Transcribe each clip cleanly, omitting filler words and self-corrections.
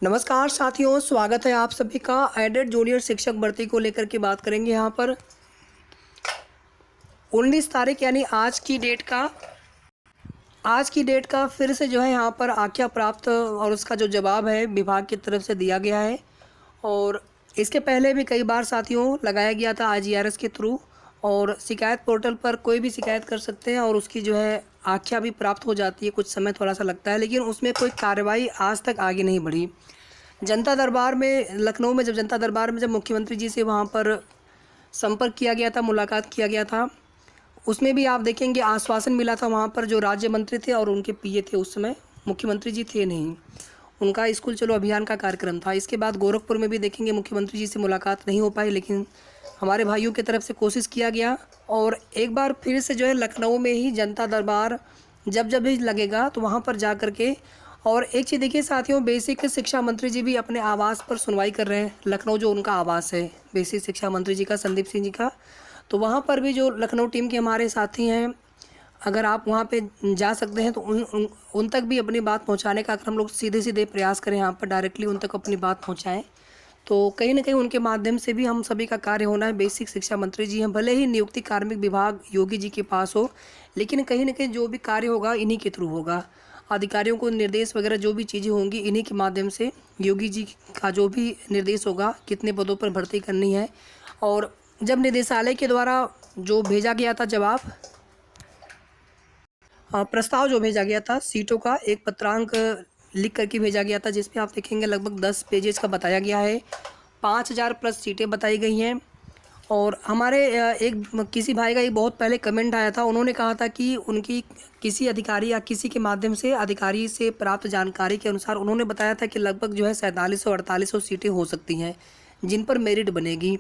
नमस्कार साथियों, स्वागत है आप सभी का। एडेड जूनियर शिक्षक भर्ती को लेकर के बात करेंगे। यहाँ पर 19 तारीख यानी आज की डेट का फिर से जो है यहाँ पर आख्या प्राप्त और उसका जो जवाब है विभाग की तरफ से दिया गया है। और इसके पहले भी कई बार साथियों लगाया गया था IGRS के थ्रू, और शिकायत पोर्टल पर कोई भी शिकायत कर सकते हैं और उसकी जो है आख्या भी प्राप्त हो जाती है। कुछ समय थोड़ा सा लगता है, लेकिन उसमें कोई कार्रवाई आज तक आगे नहीं बढ़ी। जनता दरबार में लखनऊ में जब मुख्यमंत्री जी से वहाँ पर संपर्क किया गया था, मुलाकात किया गया था, उसमें भी आप देखेंगे आश्वासन मिला था। वहाँ पर जो राज्य मंत्री थे और उनके PA थे, उस समय मुख्यमंत्री जी थे नहीं, उनका स्कूल चलो अभियान का कार्यक्रम था। इसके बाद गोरखपुर में भी देखेंगे मुख्यमंत्री जी से मुलाकात नहीं हो पाई, लेकिन हमारे भाइयों की तरफ से कोशिश किया गया। और एक बार फिर से जो है लखनऊ में ही जनता दरबार जब भी लगेगा तो वहाँ पर जा कर के, और एक चीज़ देखिए साथियों, बेसिक शिक्षा मंत्री जी भी अपने आवास पर सुनवाई कर रहे हैं। लखनऊ जो उनका आवास है बेसिक शिक्षा मंत्री जी का, संदीप सिंह जी का, तो वहाँ पर भी जो लखनऊ टीम के हमारे साथी हैं, अगर आप वहाँ पे जा सकते हैं तो उन तक भी अपनी बात पहुँचाने का, अगर हम लोग सीधे प्रयास करें यहाँ पर डायरेक्टली उन तक अपनी बात पहुँचाएँ, तो कहीं ना कहीं उनके माध्यम से भी हम सभी का कार्य होना है। बेसिक शिक्षा मंत्री जी हैं, भले ही नियुक्ति कार्मिक विभाग योगी जी के पास हो, लेकिन कहीं ना कहीं जो भी कार्य होगा इन्हीं के थ्रू होगा। अधिकारियों को निर्देश वगैरह जो भी चीज़ें होंगी इन्हीं के माध्यम से, योगी जी का जो भी निर्देश होगा कितने पदों पर भर्ती करनी है। और जब निदेशालय के द्वारा जो भेजा गया था जवाब, प्रस्ताव जो भेजा गया था, सीटों का एक पत्रांक लिख करके भेजा गया था, जिसमें आप देखेंगे लगभग 10 पेजेस का बताया गया है। 5000 प्लस सीटें बताई गई हैं। और हमारे एक किसी भाई का एक बहुत पहले कमेंट आया था, उन्होंने कहा था कि उनकी किसी अधिकारी या किसी के माध्यम से अधिकारी से प्राप्त जानकारी के अनुसार उन्होंने बताया था कि लगभग जो है 4700-4800 सीटें हो सकती हैं जिन पर मेरिट बनेगी।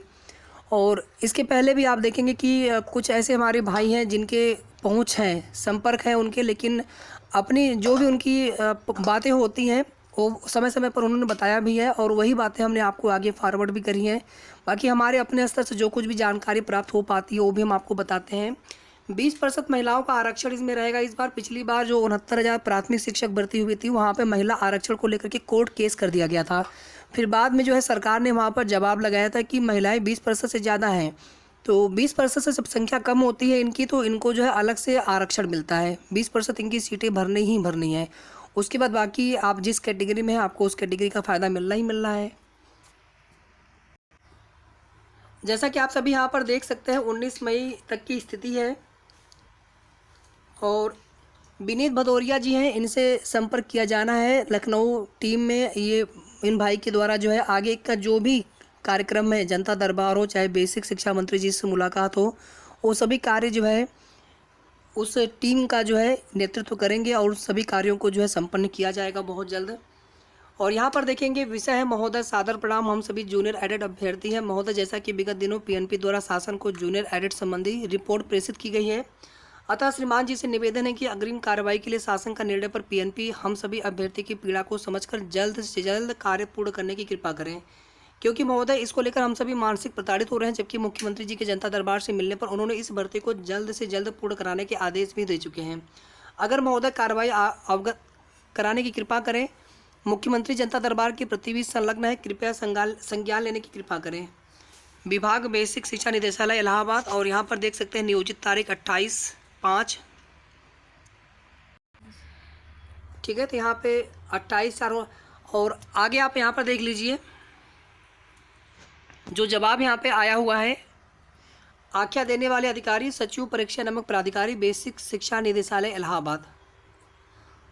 और इसके पहले भी आप देखेंगे कि कुछ ऐसे हमारे भाई हैं जिनके पहुंच है, संपर्क है उनके, लेकिन अपनी जो भी उनकी बातें होती हैं वो समय समय पर उन्होंने बताया भी है, और वही बातें हमने आपको आगे फॉरवर्ड भी करी हैं। बाकी हमारे अपने स्तर से जो कुछ भी जानकारी प्राप्त हो पाती है वो भी हम आपको बताते हैं। 20% महिलाओं का आरक्षण इसमें रहेगा इस बार। पिछली बार जो 69,000 प्राथमिक शिक्षक भर्ती हुई थी, वहाँ पे महिला आरक्षण को लेकर के कोर्ट केस कर दिया गया था। फिर बाद में जो है सरकार ने वहाँ पर जवाब लगाया था कि महिलाएं 20% से ज़्यादा हैं, तो 20% से जब संख्या कम होती है इनकी, तो इनको जो है अलग से आरक्षण मिलता है। 20% इनकी सीटें भरनी ही भरनी है। उसके बाद बाकी आप जिस कैटेगरी में हैं आपको उस कैटेगरी का फ़ायदा मिलना ही मिलना है। जैसा कि आप सभी यहाँ पर देख सकते हैं 19 मई तक की स्थिति है, और विनीत भदौरिया जी हैं, इनसे संपर्क किया जाना है लखनऊ टीम में। ये इन भाई के द्वारा जो है आगे का जो भी कार्यक्रम है, जनता दरबार हो चाहे बेसिक शिक्षा मंत्री जी से मुलाकात हो, वो सभी कार्य जो है उस टीम का जो है नेतृत्व करेंगे और सभी कार्यों को जो है संपन्न किया जाएगा बहुत जल्द। और यहाँ पर देखेंगे विषय है महोदय सादर प्रणाम, हम सभी जूनियर एडेड अभ्यर्थी हैं। महोदय, जैसा कि विगत दिनों PNP द्वारा शासन को जूनियर एडेड संबंधी रिपोर्ट प्रेषित की गई है, अतः श्रीमान जी से निवेदन है कि अग्रिम कार्रवाई के लिए शासन का निर्णय पर PNP हम सभी अभ्यर्थी की पीड़ा को समझकर जल्द से जल्द कार्य पूर्ण करने की कृपा करें, क्योंकि महोदय इसको लेकर हम सभी मानसिक प्रताड़ित हो रहे हैं। जबकि मुख्यमंत्री जी के जनता दरबार से मिलने पर उन्होंने इस भर्ती को जल्द से जल्द पूर्ण कराने के आदेश भी दे चुके हैं। अगर महोदय कार्रवाई अवगत कराने की कृपा करें, मुख्यमंत्री जनता दरबार के प्रति भी संलग्न है, कृपया संज्ञान लेने की कृपा करें। विभाग बेसिक शिक्षा निदेशालय इलाहाबाद, और यहाँ पर देख सकते हैं नियोजित तारीख 28/5, ठीक है। तो यहाँ पे 28/4, और आगे आप यहाँ पर देख लीजिए जो जवाब यहाँ पे आया हुआ है। आख्या देने वाले अधिकारी सचिव परीक्षा नामक प्राधिकारी बेसिक शिक्षा निदेशालय इलाहाबाद।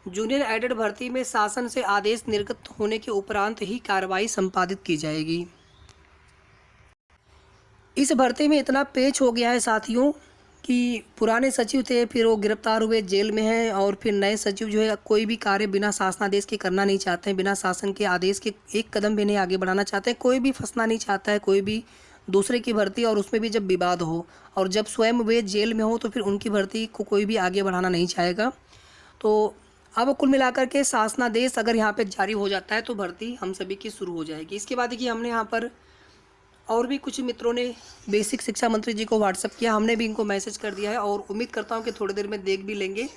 जूनियर एडेड भर्ती में शासन से आदेश निर्गत होने के उपरांत ही कार्रवाई संपादित की जाएगी। इस भर्ती में इतना पेच हो गया है साथियों कि पुराने सचिव थे, फिर वो गिरफ्तार हुए, जेल में हैं, और फिर नए सचिव जो है कोई भी कार्य बिना शासनादेश के करना नहीं चाहते हैं, बिना शासन के आदेश के एक कदम भी नहीं आगे बढ़ाना चाहते हैं। कोई भी फंसना नहीं चाहता है, कोई भी दूसरे की भर्ती, और उसमें भी जब विवाद हो और जब स्वयं वे जेल में हो तो फिर उनकी भर्ती को कोई भी आगे बढ़ाना नहीं चाहेगा। तो अब कुल मिलाकर के शासनादेश अगर यहाँ पे जारी हो जाता है तो भर्ती हम सभी की शुरू हो जाएगी। इसके बाद देखिए हमने यहाँ पर और भी कुछ मित्रों ने बेसिक शिक्षा मंत्री जी को व्हाट्सएप किया, हमने भी इनको मैसेज कर दिया है, और उम्मीद करता हूँ कि थोड़ी देर में देख भी लेंगे।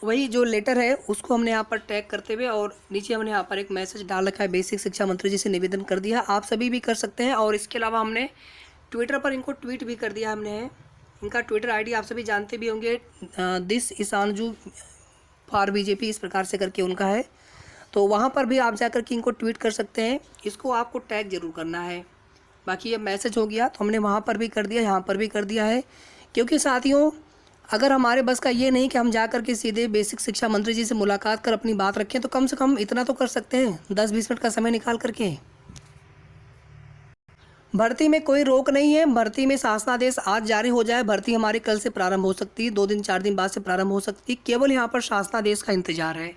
वही जो लेटर है उसको हमने यहाँ पर टैग करते हुए और नीचे हमने यहाँ पर एक मैसेज डाल रखा है, बेसिक शिक्षा मंत्री जी से निवेदन कर दिया। आप सभी भी कर सकते हैं। और इसके अलावा हमने ट्विटर पर इनको ट्वीट भी कर दिया हमने। इनका ट्विटर आईडी आप सभी जानते भी होंगे, दिस ईशानजू फॉर बीजेपी, इस प्रकार से करके उनका है। तो वहाँ पर भी आप जाकर के इनको ट्वीट कर सकते हैं। इसको आपको टैग जरूर करना है। बाकी ये मैसेज हो गया तो हमने वहाँ पर भी कर दिया, यहाँ पर भी कर दिया है। क्योंकि साथियों, अगर हमारे बस का ये नहीं कि हम जा कर के सीधे बेसिक शिक्षा मंत्री जी से मुलाकात कर अपनी बात रखें, तो कम से कम इतना तो कर सकते हैं, 10-20 मिनट का समय निकाल करके। भर्ती में कोई रोक नहीं है। भर्ती में शासनादेश आज जारी हो जाए, भर्ती हमारी कल से प्रारंभ हो सकती है, 2 दिन 4 दिन बाद से प्रारंभ हो सकती है। केवल यहाँ पर शासनादेश का इंतजार है।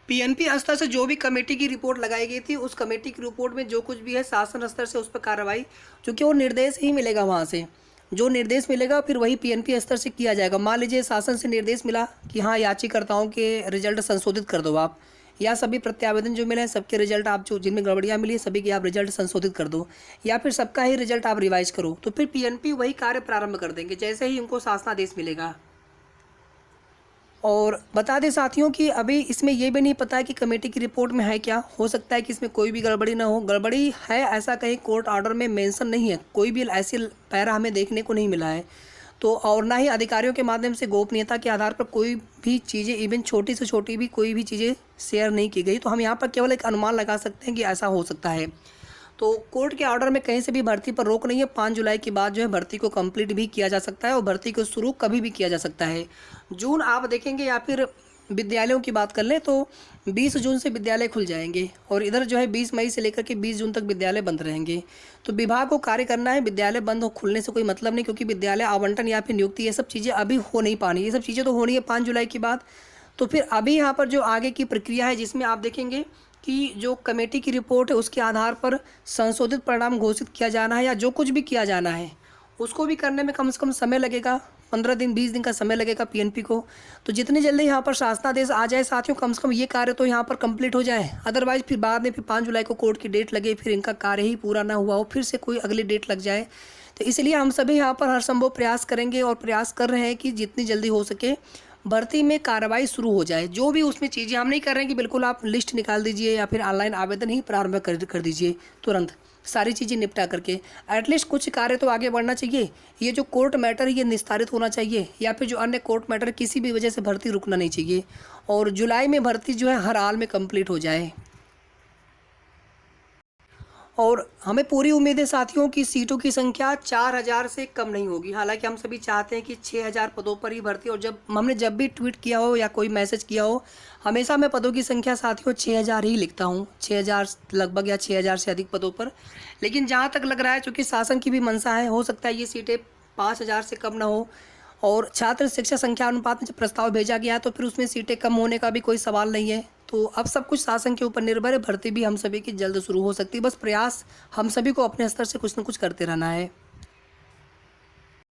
पीएनपी स्तर से जो भी कमेटी की रिपोर्ट लगाई गई थी, उस कमेटी की रिपोर्ट में जो कुछ भी है शासन स्तर से उस पर कार्रवाई, क्योंकि वो निर्देश ही मिलेगा वहाँ से, जो निर्देश मिलेगा फिर वही पीएनपी स्तर से किया जाएगा। मान लीजिए शासन से निर्देश मिला कि हाँ, याचिकाकर्ताओं के रिजल्ट संशोधित कर दो आप, या सभी प्रत्यावेदन जो मिले हैं सबके रिजल्ट आप, जो जिनमें गड़बड़ियाँ मिली सभी के आप रिजल्ट संशोधित कर दो, या फिर सबका ही रिजल्ट आप रिवाइज करो, तो फिर पीएनपी वही कार्य प्रारंभ कर देंगे जैसे ही उनको शासनादेश मिलेगा। और बता दें साथियों कि अभी इसमें ये भी नहीं पता है कि कमेटी की रिपोर्ट में है क्या। हो सकता है कि इसमें कोई भी गड़बड़ी ना हो। गड़बड़ी है ऐसा कहीं कोर्ट ऑर्डर में मेंशन नहीं है, कोई भी ऐसी पैरा हमें देखने को नहीं मिला है। तो और ना ही अधिकारियों के माध्यम से गोपनीयता के आधार पर कोई भी चीज़ें, इवन छोटी से छोटी भी कोई भी चीज़ें शेयर नहीं की गई। तो हम यहाँ पर केवल एक अनुमान लगा सकते हैं कि ऐसा हो सकता है। तो कोर्ट के ऑर्डर में कहीं से भी भर्ती पर रोक नहीं है। 5 जुलाई के बाद जो है भर्ती को कंप्लीट भी किया जा सकता है और भर्ती को शुरू कभी भी किया जा सकता है। जून आप देखेंगे, या फिर विद्यालयों की बात कर लें तो 20 जून से विद्यालय खुल जाएंगे, और इधर जो है 20 मई से लेकर के 20 जून तक विद्यालय बंद रहेंगे। तो विभाग को कार्य करना है, विद्यालय बंद हो खुलने से कोई मतलब नहीं, क्योंकि विद्यालय आवंटन या फिर नियुक्ति ये सब चीज़ें अभी हो नहीं पानी। ये सब चीज़ें तो होनी है 5 जुलाई के बाद। तो फिर अभी यहाँ पर जो आगे की प्रक्रिया है, जिसमें आप देखेंगे कि जो कमेटी की रिपोर्ट है उसके आधार पर संशोधित परिणाम घोषित किया जाना है, या जो कुछ भी किया जाना है उसको भी करने में कम से कम समय लगेगा, 15 दिन 20 दिन का समय लगेगा पीएनपी को। तो जितनी जल्दी यहाँ पर शासनादेश आ जाए साथियों, कम से कम ये कार्य तो यहाँ पर कंप्लीट हो जाए। अदरवाइज फिर बाद में फिर 5 जुलाई को कोर्ट की डेट लगे, फिर इनका कार्य ही पूरा ना हुआ हो, फिर से कोई अगली डेट लग जाए। तो इसलिए हम सभी यहाँ पर हर संभव प्रयास करेंगे और प्रयास कर रहे हैं कि जितनी जल्दी हो सके भर्ती में कार्रवाई शुरू हो जाए। जो भी उसमें चीज़ें हम नहीं कर रहे हैं कि बिल्कुल आप लिस्ट निकाल दीजिए या फिर ऑनलाइन आवेदन ही प्रारंभ कर दीजिए तुरंत, सारी चीज़ें निपटा करके। एटलीस्ट कुछ कार्य तो आगे बढ़ना चाहिए। ये जो कोर्ट मैटर है ये निस्तारित होना चाहिए, या फिर जो अन्य कोर्ट मैटर किसी भी वजह से भर्ती रुकना नहीं चाहिए, और जुलाई में भर्ती जो है हर हाल में कंप्लीट हो जाए। और हमें पूरी उम्मीद है साथियों की सीटों की संख्या 4000 से कम नहीं होगी। हालांकि हम सभी चाहते हैं कि 6000 पदों पर ही भर्ती। और जब भी ट्वीट किया हो या कोई मैसेज किया हो, हमेशा मैं पदों की संख्या साथियों 6000 ही लिखता हूँ, 6000 लगभग या 6000 से अधिक पदों पर। लेकिन जहाँ तक लग रहा है, चूँकि शासन की भी मंशा है, हो सकता है ये सीटें 5000 से कम ना हो। और छात्र शिक्षा संख्या अनुपात में जब प्रस्ताव भेजा गया तो फिर उसमें सीटें कम होने का भी कोई सवाल नहीं है। तो अब सब कुछ शासन के ऊपर निर्भर है। भर्ती भी हम सभी की जल्द शुरू हो सकती है। बस प्रयास हम सभी को अपने स्तर से कुछ न कुछ करते रहना है।